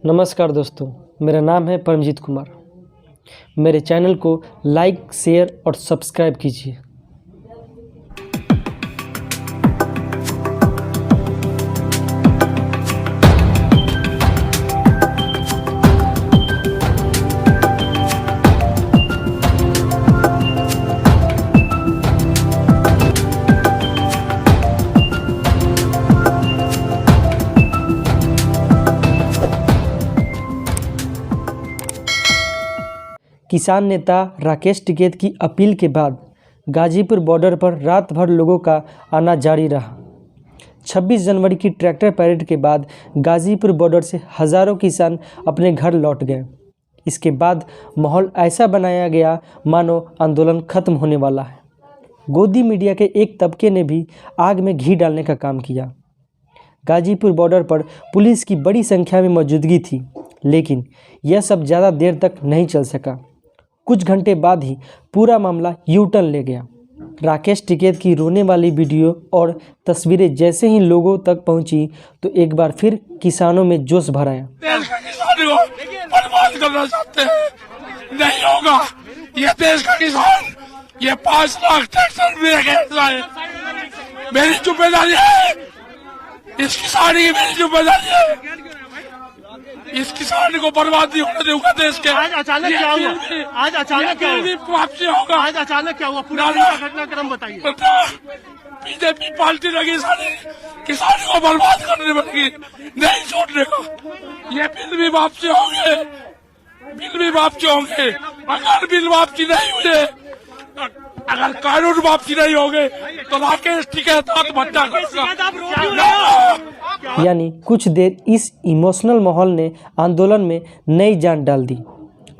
नमस्कार दोस्तों, मेरा नाम है परमजीत कुमार। मेरे चैनल को लाइक, शेयर और सब्सक्राइब कीजिए। किसान नेता राकेश टिकैत की अपील के बाद गाजीपुर बॉर्डर पर रात भर लोगों का आना जारी रहा। 26 जनवरी की ट्रैक्टर परेड के बाद गाजीपुर बॉर्डर से हज़ारों किसान अपने घर लौट गए। इसके बाद माहौल ऐसा बनाया गया मानो आंदोलन खत्म होने वाला है। गोदी मीडिया के एक तबके ने भी आग में घी डालने का काम किया। गाजीपुर बॉर्डर पर पुलिस की बड़ी संख्या में मौजूदगी थी, लेकिन यह सब ज़्यादा देर तक नहीं चल सका। कुछ घंटे बाद ही पूरा मामला यू टर्न ले गया। राकेश टिकैत की रोने वाली वीडियो और तस्वीरें जैसे ही लोगों तक पहुंची तो एक बार फिर किसानों में जोश भर आया। देश का किसान को बर्बाद करना चाहते हैं, नहीं होगा। ये देश का किसान, ये 5 लाख ट्रैक्टर मेरी जिम्मेदारी है। इस किसान की मेरी जिम्मेदारी है। इस किसान को बर्बाद नहीं होने दूंगा देश के। आज अचानक क्या हुआ? आज अचानक क्या हुआ? वापसी होगा। आज अचानक क्या हुआ? पूरा घटनाक्रम बताइए। बीजेपी पार्टी लगी सारी किसान को बर्बाद करने लगी, नहीं छोड़ने का। ये बिल भी वापसी होंगे, बिल भी वापसी होंगे। अगर बिल वापसी नहीं हुए, अगर कानून वापसी नहीं होंगे तो राकेश टिकैत आत्महत्या करेगा। यानी कुछ देर इस इमोशनल माहौल ने आंदोलन में नई जान डाल दी।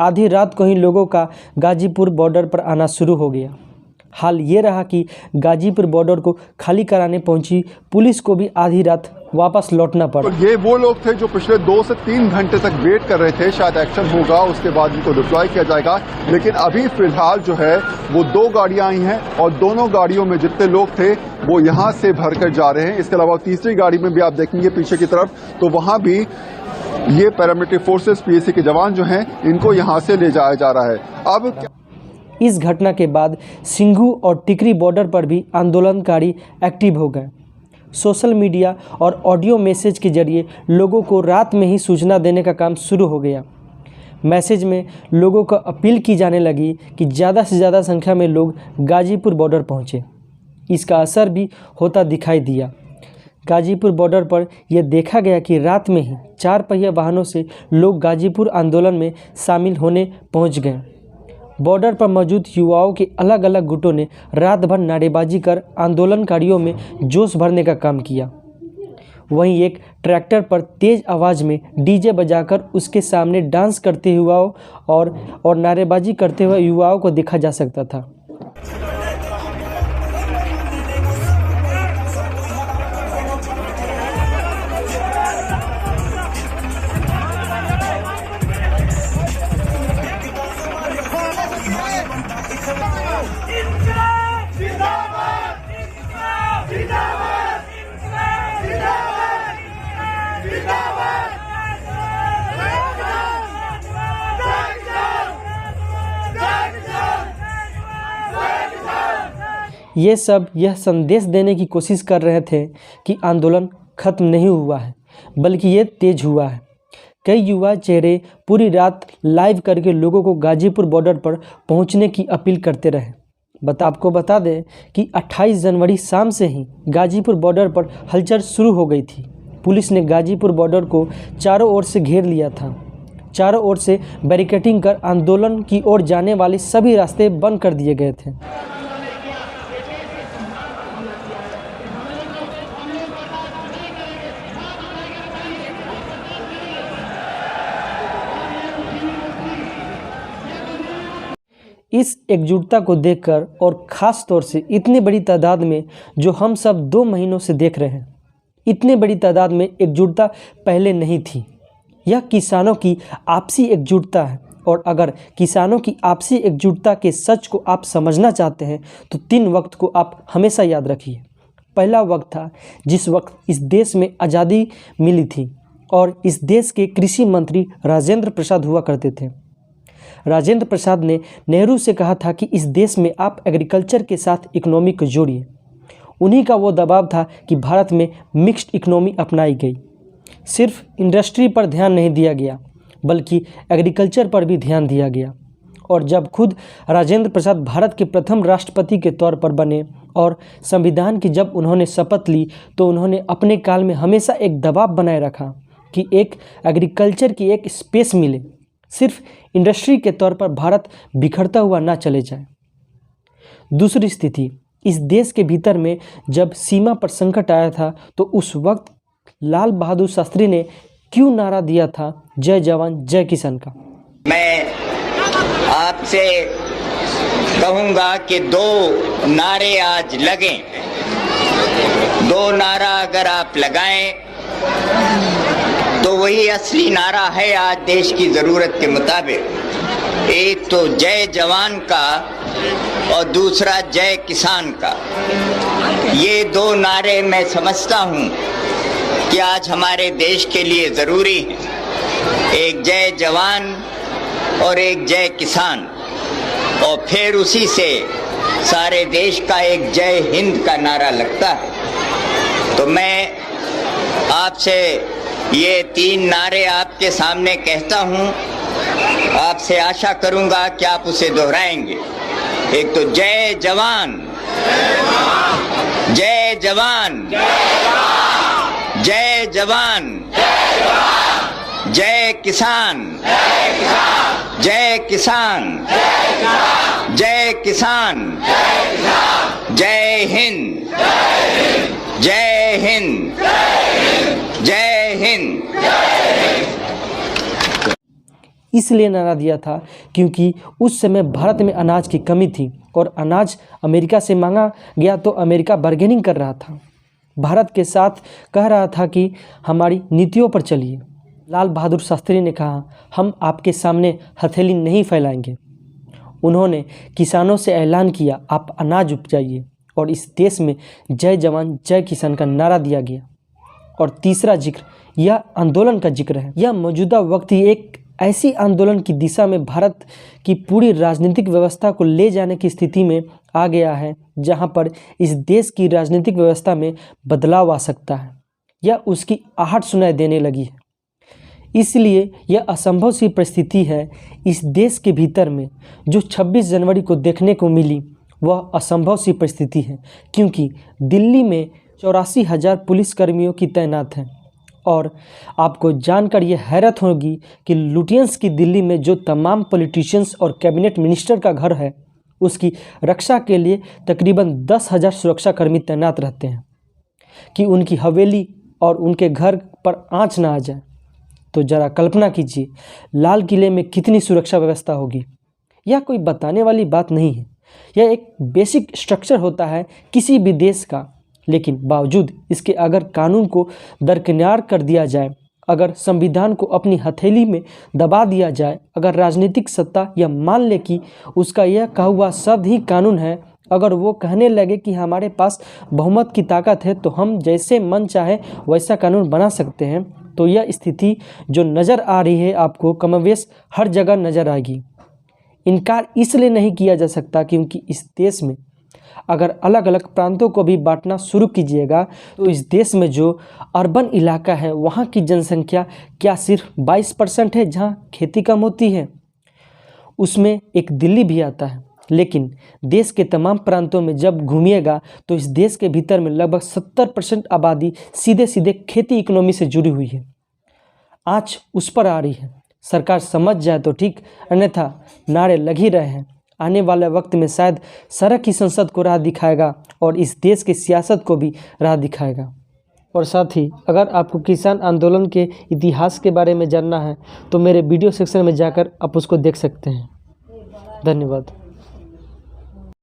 आधी रात को ही लोगों का गाजीपुर बॉर्डर पर आना शुरू हो गया। हाल ये रहा कि गाजीपुर बॉर्डर को खाली कराने पहुंची पुलिस को भी आधी रात वापस लौटना पड़ा। ये वो लोग थे जो पिछले 2 से 3 घंटे तक वेट कर रहे थे, शायद एक्शन होगा उसके बाद इनको डिप्लॉय किया जाएगा। लेकिन अभी फिलहाल जो है वो 2 गाड़ियां आई हैं और दोनों गाड़ियों में जितने लोग थे वो यहां से भरकर जा रहे हैं। इसके अलावा तीसरी गाड़ी में भी आप देखेंगे पीछे की तरफ, तो वहां भी ये पैरामिलिट्री फोर्सेस पीएसी के जवान जो हैं इनको यहां से ले जाया जा रहा है। अब इस घटना के बाद सिंघू और टिकरी बॉर्डर पर भी आंदोलनकारी एक्टिव हो गए। सोशल मीडिया और ऑडियो मैसेज के जरिए लोगों को रात में ही सूचना देने का काम शुरू हो गया। मैसेज में लोगों को अपील की जाने लगी कि ज़्यादा से ज़्यादा संख्या में लोग गाजीपुर बॉर्डर पहुँचे। इसका असर भी होता दिखाई दिया। गाजीपुर बॉर्डर पर यह देखा गया कि रात में ही 4 पहिया वाहनों से लोग गाजीपुर आंदोलन में शामिल होने पहुँच गए। बॉर्डर पर मौजूद युवाओं के अलग अलग गुटों ने रात भर नारेबाजी कर आंदोलनकारियों में जोश भरने का काम किया। वहीं एक ट्रैक्टर पर तेज़ आवाज़ में डीजे बजाकर उसके सामने डांस करते युवाओं और नारेबाजी करते हुए युवाओं को देखा जा सकता था। ये सब यह संदेश देने की कोशिश कर रहे थे कि आंदोलन खत्म नहीं हुआ है, बल्कि ये तेज हुआ है। कई युवा चेहरे पूरी रात लाइव करके लोगों को गाजीपुर बॉर्डर पर पहुंचने की अपील करते रहे। आपको बता दें कि 28 जनवरी शाम से ही गाजीपुर बॉर्डर पर हलचल शुरू हो गई थी। पुलिस ने गाजीपुर बॉर्डर को चारों ओर से घेर लिया था। चारों ओर से बैरिकेडिंग कर आंदोलन की ओर जाने वाले सभी रास्ते बंद कर दिए गए थे। इस एकजुटता को देखकर और ख़ास तौर से इतनी बड़ी तादाद में जो हम सब 2 महीनों से देख रहे हैं, इतनी बड़ी तादाद में एकजुटता पहले नहीं थी। यह किसानों की आपसी एकजुटता है और अगर किसानों की आपसी एकजुटता के सच को आप समझना चाहते हैं तो 3 वक्त को आप हमेशा याद रखिए। पहला वक्त था जिस वक्त इस देश में आज़ादी मिली थी। और इस देश के कृषि मंत्री राजेंद्र प्रसाद हुआ करते थे। राजेंद्र प्रसाद ने नेहरू से कहा था कि इस देश में आप एग्रीकल्चर के साथ इकोनॉमी को जोड़िए। उन्हीं का वो दबाव था कि भारत में मिक्स्ड इकोनॉमी अपनाई गई। सिर्फ इंडस्ट्री पर ध्यान नहीं दिया गया बल्कि एग्रीकल्चर पर भी ध्यान दिया गया। और जब खुद राजेंद्र प्रसाद भारत के प्रथम राष्ट्रपति के तौर पर बने और संविधान की जब उन्होंने शपथ ली तो उन्होंने अपने काल में हमेशा एक दबाव बनाए रखा कि एक एग्रीकल्चर की एक स्पेस मिले, सिर्फ इंडस्ट्री के तौर पर भारत बिखरता हुआ ना चले जाए। दूसरी स्थिति, इस देश के भीतर में जब सीमा पर संकट आया था तो उस वक्त लाल बहादुर शास्त्री ने क्यों नारा दिया था, जय जवान जय किसान का। मैं आपसे कहूंगा कि 2 नारे आज लगें। 2 नारा अगर आप लगाएं तो वही असली नारा है आज देश की जरूरत के मुताबिक। एक तो जय जवान का और दूसरा जय किसान का। ये 2 नारे मैं समझता हूं कि आज हमारे देश के लिए जरूरी है। एक जय जवान और एक जय किसान, और फिर उसी से सारे देश का एक जय हिंद का नारा लगता है। तो मैं आपसे ये 3 नारे आपके सामने कहता हूं, आपसे आशा करूंगा कि आप उसे दोहराएंगे। एक तो जय जवान, जय जवान, जय जवान, जय किसान, जय किसान, जय किसान, जय हिंद, जय हिंद, जय हिंद। इसलिए नारा दिया था क्योंकि उस समय भारत में अनाज की कमी थी और अनाज अमेरिका से मांगा गया तो अमेरिका बार्गेनिंग कर रहा था, भारत के साथ कह रहा था कि हमारी नीतियों पर चलिए। लाल बहादुर शास्त्री ने कहा, हम आपके सामने हथेली नहीं फैलाएंगे। उन्होंने किसानों से ऐलान किया, आप अनाज उपजाइए, और इस देश में जय जवान जय किसान का नारा दिया गया। और तीसरा जिक्र यह आंदोलन का जिक्र है। यह मौजूदा वक्त ही एक ऐसी आंदोलन की दिशा में भारत की पूरी राजनीतिक व्यवस्था को ले जाने की स्थिति में आ गया है, जहां पर इस देश की राजनीतिक व्यवस्था में बदलाव आ सकता है या उसकी आहट सुनाई देने लगी है। इसलिए यह असंभव सी परिस्थिति है इस देश के भीतर में जो 26 जनवरी को देखने को मिली, वह असंभव सी परिस्थिति है क्योंकि दिल्ली में 84,000 पुलिसकर्मियों की तैनात हैं। और आपको जानकर यह हैरत होगी कि लुटियंस की दिल्ली में जो तमाम पॉलिटिशियंस और कैबिनेट मिनिस्टर का घर है, उसकी रक्षा के लिए तकरीबन 10,000 सुरक्षाकर्मी तैनात रहते हैं कि उनकी हवेली और उनके घर पर आँच ना आ जाए। तो ज़रा कल्पना कीजिए लाल किले में कितनी सुरक्षा व्यवस्था होगी। यह कोई बताने वाली बात नहीं है, यह एक बेसिक स्ट्रक्चर होता है किसी भी देश का। लेकिन बावजूद इसके अगर कानून को दरकिनार कर दिया जाए, अगर संविधान को अपनी हथेली में दबा दिया जाए, अगर राजनीतिक सत्ता यह मान ले कि उसका यह कहा हुआ शब्द ही कानून है, अगर वो कहने लगे कि हमारे पास बहुमत की ताकत है तो हम जैसे मन चाहे वैसा कानून बना सकते हैं, तो यह स्थिति जो नज़र आ रही है आपको कमोवेश हर जगह नज़र आएगी। इनकार इसलिए नहीं किया जा सकता क्योंकि इस देश में अगर अलग अलग प्रांतों को भी बांटना शुरू कीजिएगा तो इस देश में जो अर्बन इलाका है वहाँ की जनसंख्या क्या सिर्फ 22% है जहाँ खेती कम होती है, उसमें एक दिल्ली भी आता है। लेकिन देश के तमाम प्रांतों में जब घूमिएगा तो इस देश के भीतर में लगभग 70% आबादी सीधे सीधे खेती इकोनॉमी से जुड़ी हुई है। आँच उस पर आ रही है, सरकार समझ जाए तो ठीक, अन्यथा नारे लग ही रहे हैं। आने वाले वक्त में शायद सड़क ही संसद को राह दिखाएगा और इस देश की सियासत को भी राह दिखाएगा। और साथ ही अगर आपको किसान आंदोलन के इतिहास के बारे में जानना है तो मेरे वीडियो सेक्शन में जाकर आप उसको देख सकते हैं। धन्यवाद।